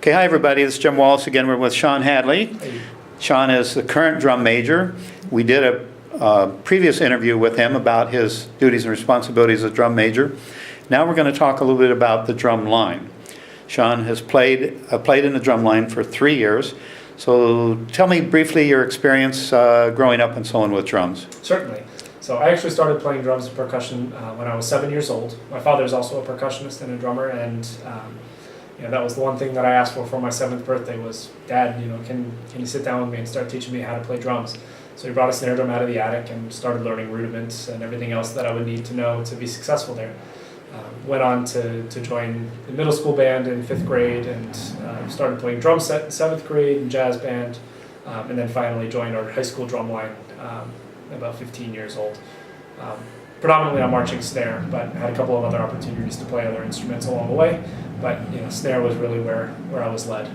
Okay, hi everybody, this is Jim Wallace again. We're with SeanHadley. Hey. Sean is the current drum major. We did a previous interview with him about his duties and responsibilities as drum major. Now we're going to talk a little bit about the drum line. Sean has played in the drum line for 3 years. So tell me briefly your experience growing up and so on with drums. Certainly. So I actually started playing drums and percussion when I was 7 years old. My father is also a percussionist and a drummer, and that was the one thing that I asked for my 7th birthday was, Dad, can you sit down with me and start teaching me how to play drums? So he brought a snare drum out of the attic and started learning rudiments and everything else that I would need to know to be successful there. Went on to join the middle school band in 5th grade and started playing drums in 7th grade and jazz band, and then finally joined our high school drum line about 15 years old. Predominantly on marching snare, but had a couple of other opportunities to play other instruments along the way. But snare was really where I was led.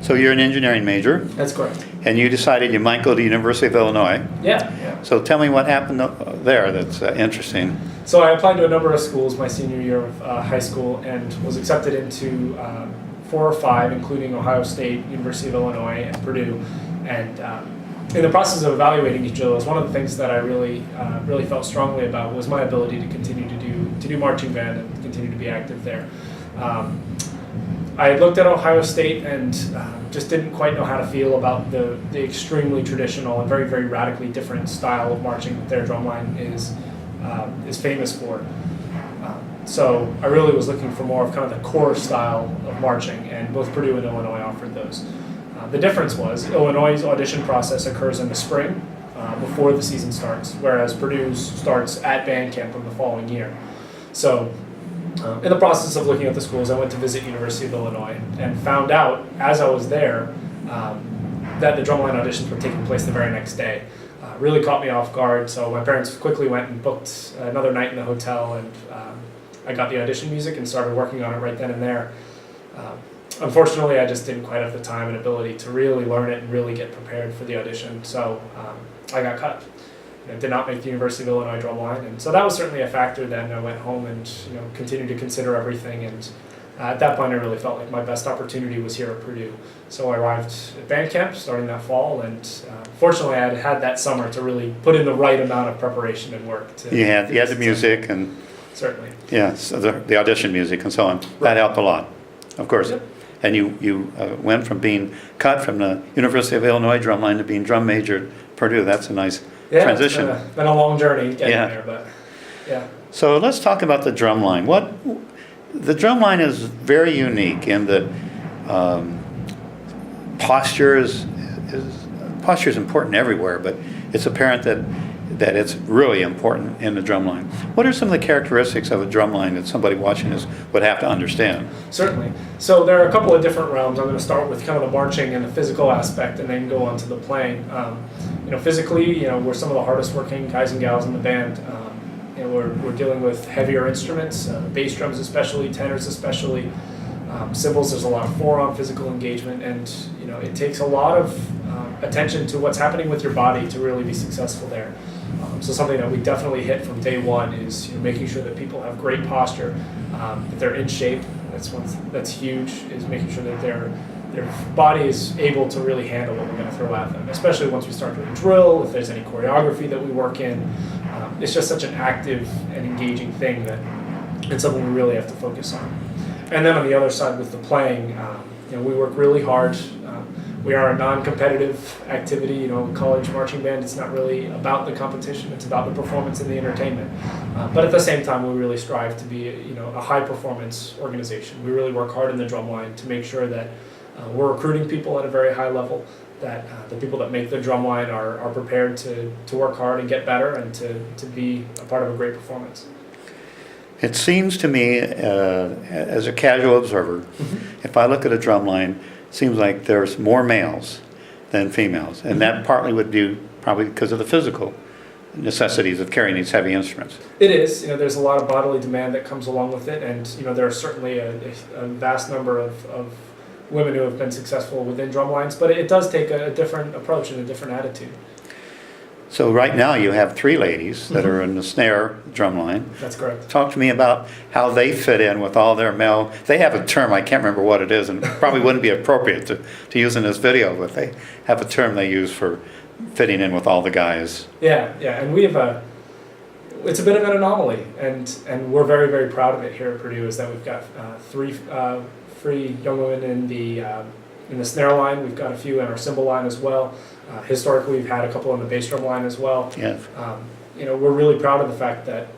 So you're an engineering major. That's correct. And you decided you might go to the University of Illinois. Yeah. So tell me what happened there that's interesting. So I applied to a number of schools my senior year of high school and was accepted into 4 or 5, including Ohio State, University of Illinois, and Purdue. And in the process of evaluating each of those, one of the things that I really felt strongly about was my ability to continue to do marching band and continue to be active there. I had looked at Ohio State and just didn't quite know how to feel about the extremely traditional and very, very radically different style of marching that their drumline is famous for. So I really was looking for more of kind of the core style of marching, and both Purdue and Illinois offered those. The difference was Illinois' audition process occurs in the spring before the season starts, whereas Purdue's starts at band camp of the following year. So in the process of looking at the schools, I went to visit University of Illinois and found out as I was there that the drumline auditions were taking place the very next day. Really caught me off guard, so my parents quickly went and booked another night in the hotel, and I got the audition music and started working on it right then and there. Unfortunately, I just didn't quite have the time and ability to really learn it and really get prepared for the audition, so I got cut. I did not make the University of Illinois drumline, and so that was certainly a factor. Then I went home and continued to consider everything, and at that point I really felt like my best opportunity was here at Purdue. So I arrived at band camp starting that fall, and fortunately I had that summer to really put in the right amount of prepreration and work. You had the music and certainly. Yeah, so the audition music and so on. Right. That helped a lot, of course. Yep. And you went from being cut from the University of Illinois drumline to being drum major at Purdue. That's a nice transition. It's been a long journey getting there, but yeah. So let's talk about the drum line. The drum line is very unique in that posture is important everywhere, but it's apparent that it's really important in the drum line. What are some of the characteristics of a drum line that somebody watching this would have to understand? Certainly. So there are a couple of different realms. I'm going to start with kind of the marching and the physical aspect and then go on to the playing. Physically, we're some of the hardest working guys and gals in the band. We're dealing with heavier instruments, bass drums especially, tenors especially, cymbals. There's a lot of forearm physical engagement, and it takes a lot of attention to what's happening with your body to really be successful there. So something that we definitely hit from day one is making sure that people have great posture, that they're in shape. That's huge, is making sure that their body is able to really handle what we're going to throw at them, especially once we start doing drill, if there's any choreography that we work in. It's just such an active and engaging thing that it's something we really have to focus on. And then on the other side with the playing, we work really hard. We are a non-competitive activity, college marching band. It's not really about the competition, it's about the performance and the entertainment. But at the same time, we really strive to be a high-performance organization. We really work hard in the drumline to make sure that we're recruiting people at a very high level, that the people that make the drumline are prepared to work hard and get better and to be a part of a great performance. It seems to me, as a casual observer, if I look at a drumline, it seems like there's more males than females, and that partly would be probably because of the physical necessities of carrying these heavy instruments. It is. There's a lot of bodily demand that comes along with it, and there are certainly a vast number of women who have been successful within drumlines, but it does take a different approach and a different attitude. So right now you have 3 ladies that are in the snare drum line. That's correct. Talk to me about how they fit in with all their male. They have a term, I can't remember what it is, and it probably wouldn't be appropriate to use in this video, but they have a term they use for fitting in with all the guys. Yeah, and we have it's a bit of an anomaly, and we're very, very proud of it here at Purdue, is that we've got 3 young women in the snare line. We've got a few in our cymbal line as well. Historically, we've had a couple in the bass drum line as well. Yes. We're really proud of the fact that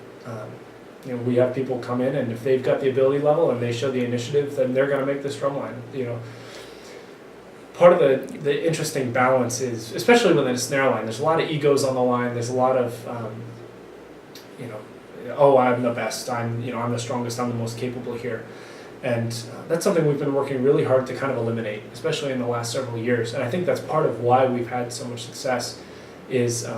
we have people come in, and if they've got the ability level and they show the initiative, then they're going to make this drum line. Part of the interesting balance is, especially within a snare line, there's a lot of egos on the line. There's a lot of oh, I'm the best. I'm the strongest. I'm the most capable here. And that's something we've been working really hard to kind of eliminate, especially in the last several years. And I think that's part of why we've had so much success is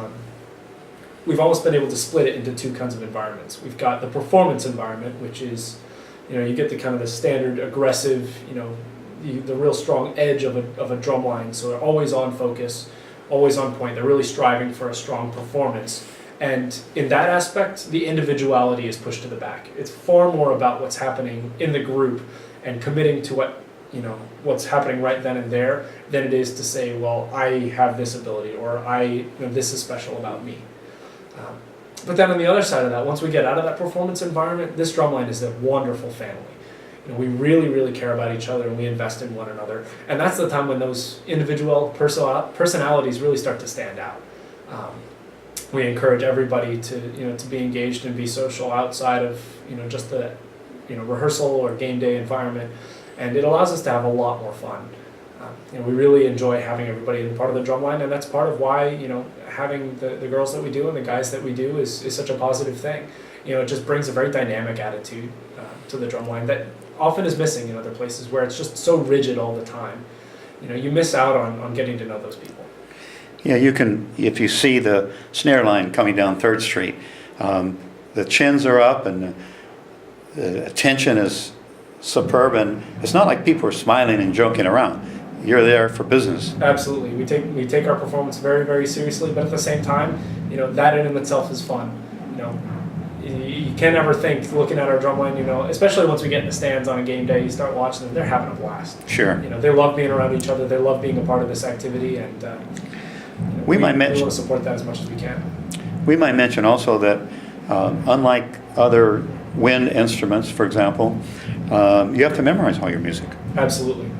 we've almost been able to split it into 2 kinds of environments. We've got the performance environment, which is, you get the kind of the standard aggressive, the real strong edge of a drum line. So they're always on focus, always on point. They're really striving for a strong performance. And in that aspect, the individuality is pushed to the back. It's far more about what's happening in the group and committing to what's happening right then and there than it is to say, well, I have this ability, or this is special about me. But then on the other side of that, once we get out of that performance environment, this drumline is a wonderful family. We really, really care about each other, and we invest in one another. And that's the time when those individual personalities really start to stand out. We encourage everybody to be engaged and be social outside of just the rehearsal or game day environment, and it allows us to have a lot more fun. We really enjoy having everybody in part of the drumline, and that's part of why having the girls that we do and the guys that we do is such a positive thing. It just brings a very dynamic attitude to the drumline that often is missing in other places where it's just so rigid all the time. You miss out on getting to know those people. Yeah, you can, if you see the snare line coming down 3rd Street, the chins are up and the attention is superb, and it's not like people are smiling and joking around. You're there for business. Absolutely. We take our performance very, very seriously, but at the same time, that in itself is fun. You can't ever think, looking at our drumline, especially once we get in the stands on a game day, you start watching them, they're having a blast. Sure. They love being around each other, they love being a part of this activity, and we want to support that as much as we can. We might mention also that unlike other wind instruments, for example, you have to memorize all your music. Absolutely.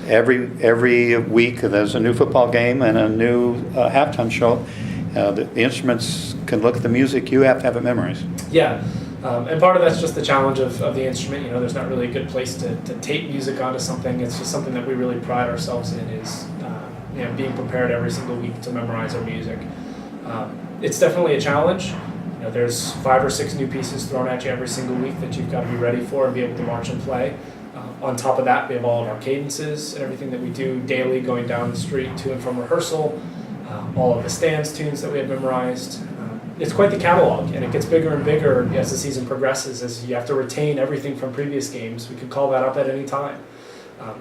Every week there's a new football game and a new halftime show. The instruments can look at the music, you have to have it memorized. Yeah, and part of that's just the challenge of the instrument. There's not really a good place to tape music onto something. It's just something that we really pride ourselves in, is being prepared every single week to memorize our music. It's definitely a challenge. There's 5 or 6 new pieces thrown at you every single week that you've got to be ready for and be able to march and play. On top of that, we have all of our cadences and everything that we do daily going down the street to and from rehearsal, all of the stands tunes that we have memorized. It's quite the catalog, and it gets bigger and bigger as the season progresses, as you have to retain everything from previous games. We could call that up at any time.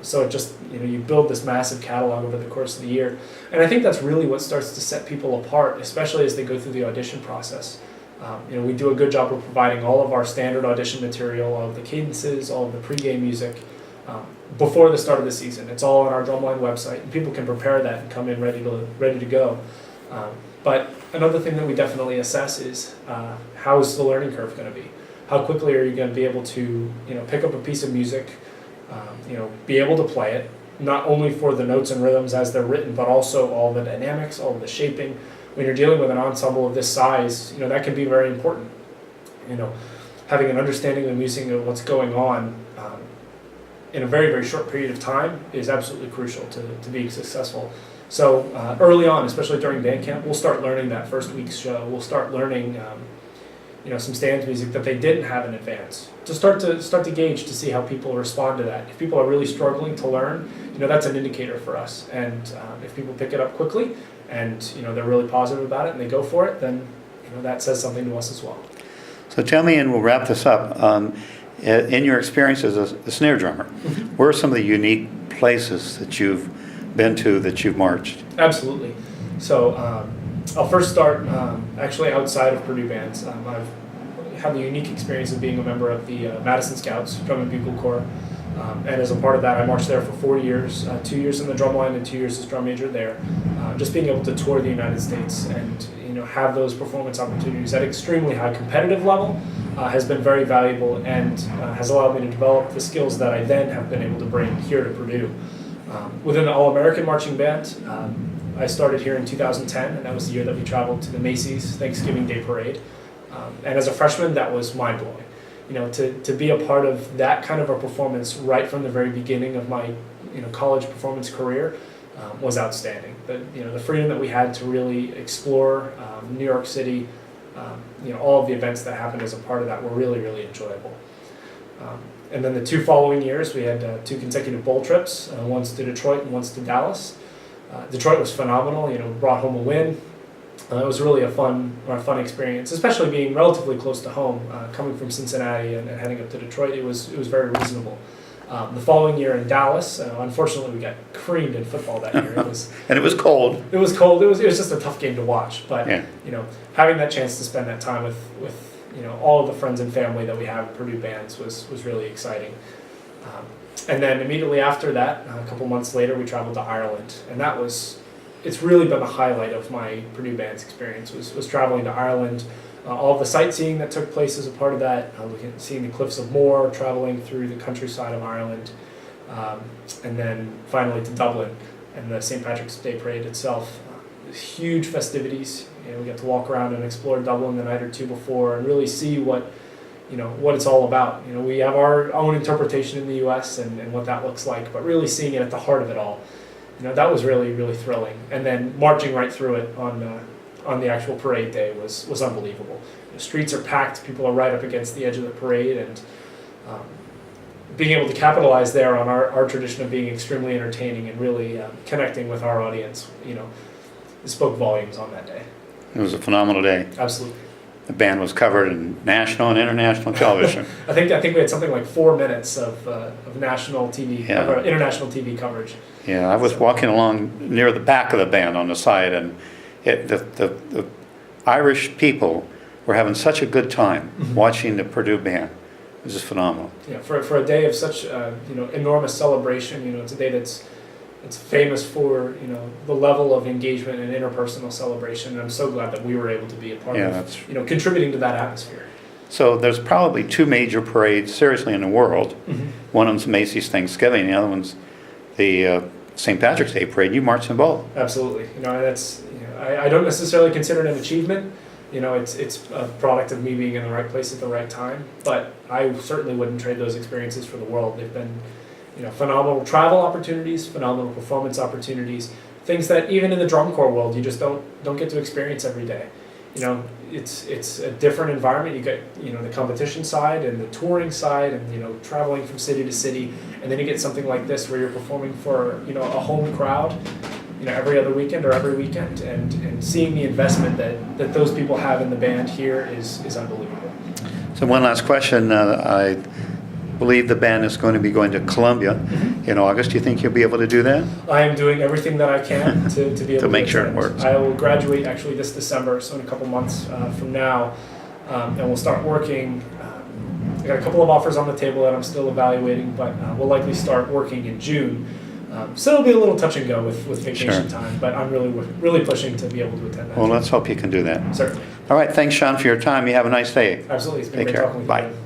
So it just, you build this massive catalog over the course of the year. And I think that's really what starts to set people apart, especially as they go through the audition process. We do a good job of providing all of our standard audition material, all of the cadences, all of the pregame music before the start of the season. It's all on our drumline website, and people can prepare that and come in ready to go. But another thing that we definitely assess is how is the learning curve going to be? How quickly are you going to be able to pick up a piece of music, be able to play it, not only for the notes and rhythms as they're written, but also all the dynamics, all the shaping. When you're dealing with an ensemble of this size, that can be very important. Having an understanding of the music and what's going on in a very, very short period of time is absolutely crucial to being successful. So early on, especially during band camp, we'll start learning that first week's show. We'll start learning some stands music that they didn't have in advance, to start to gauge to see how people respond to that. If people are really struggling to learn, that's an indicator for us. And if people pick it up quickly and they're really positive about it and they go for it, then that says something to us as well. So tell me, and we'll wrap this up. In your experience as a snare drummer, where are some of the unique places that you've been to, that you've marched? Absolutely. So I'll first start actually outside of Purdue bands. I've had the unique experience of being a member of the Madison Scouts Drum and Bugle Corps, and as a part of that, I marched there for 4 years, 2 years in the drum line and 2 years as drum major there. Just being able to tour the United States and have those performance opportunities at extremely high competitive level has been very valuable and has allowed me to develop the skills that I then have been able to bring here to Purdue. Within the All-American Marching Band, I started here in 2010, and that was the year that we traveled to the Macy's Thanksgiving Day Parade. And as a freshman, that was mind-blowing. To be a part of that kind of a performance right from the very beginning of my college performance career was outstanding. The freedom that we had to really explore New York City, all of the events that happened as a part of that were really, really enjoyable. And then the 2 following years, we had 2 consecutive bowl trips, once to Detroit and once to Dallas. Detroit was phenomenal, brought home a win. It was really a fun experience, especially being relatively close to home. Coming from Cincinnati and heading up to Detroit, it was very reasonable. The following year in Dallas, unfortunately, we got creamed in football that year. And it was cold. It was cold. It was just a tough game to watch. But yeah. Having that chance to spend that time with all of the friends and family that we have at Purdue bands was really exciting. And then immediately after that, a couple months later, we traveled to Ireland, and it's really been the highlight of my Purdue bands experience was traveling to Ireland. All of the sightseeing that took place as a part of that, seeing the Cliffs of Moher, traveling through the countryside of Ireland, and then finally to Dublin and the St. Patrick's Day Parade itself. Huge festivities. We got to walk around and explore Dublin the night or two before and really see what it's all about. We have our own interpretation in the U.S. and what that looks like, but really seeing it at the heart of it all. That was really, really thrilling. And then marching right through it on the actual parade day was unbelievable. The streets are packed, people are right up against the edge of the parade, and being able to capitalize there on our tradition of being extremely entertaining and really connecting with our audience, it spoke volumes on that day. It was a phenomenal day. Absolutely. The band was covered in national and international television. I think we had something like 4 minutes of national TV, or international TV coverage. Yeah, I was walking along near the back of the band on the side, and the Irish people were having such a good time watching the Purdue band. It was just phenomenal. Yeah, for a day of such enormous celebration, it's a day that's famous for the level of engagement and interpersonal celebration. And I'm so glad that we were able to be a part of contributing to that atmosphere. So there's probably 2 major parades seriously in the world. One of them's Macy's Thanksgiving, the other one's the St. Patrick's Day Parade. You marched in both. Absolutely. That's I don't necessarily consider it an achievement. It's a product of me being in the right place at the right time. But I certainly wouldn't trade those experiences for the world. They've been phenomenal travel opportunities, phenomenal performance opportunities, things that even in the drum corps world you just don't get to experience every day. It's a different environment. You get the competition side and the touring side, and traveling from city to city, and then you get something like this where you're performing for a home crowd, every other weekend or every weekend, and seeing the investment that those people have in the band here is unbelievable. So one last question. I believe the band is going to be going to Columbia in August. Do you think you'll be able to do that? I am doing everything that I can to be able to make sure it attend. works. I will graduate actually this December, so in a couple months from now, and we'll start working. I got a couple of offers on the table that I'm still evaluating, but we'll likely start working in June. So it'll be a little touch and go with vacation time, but I'm really pushing to be able to attend that. Well, let's hope you can do that. Certainly. All right, thanks, Sean, for your time. You have a nice day. Absolutely. It's been Take great care. talking with Bye. you.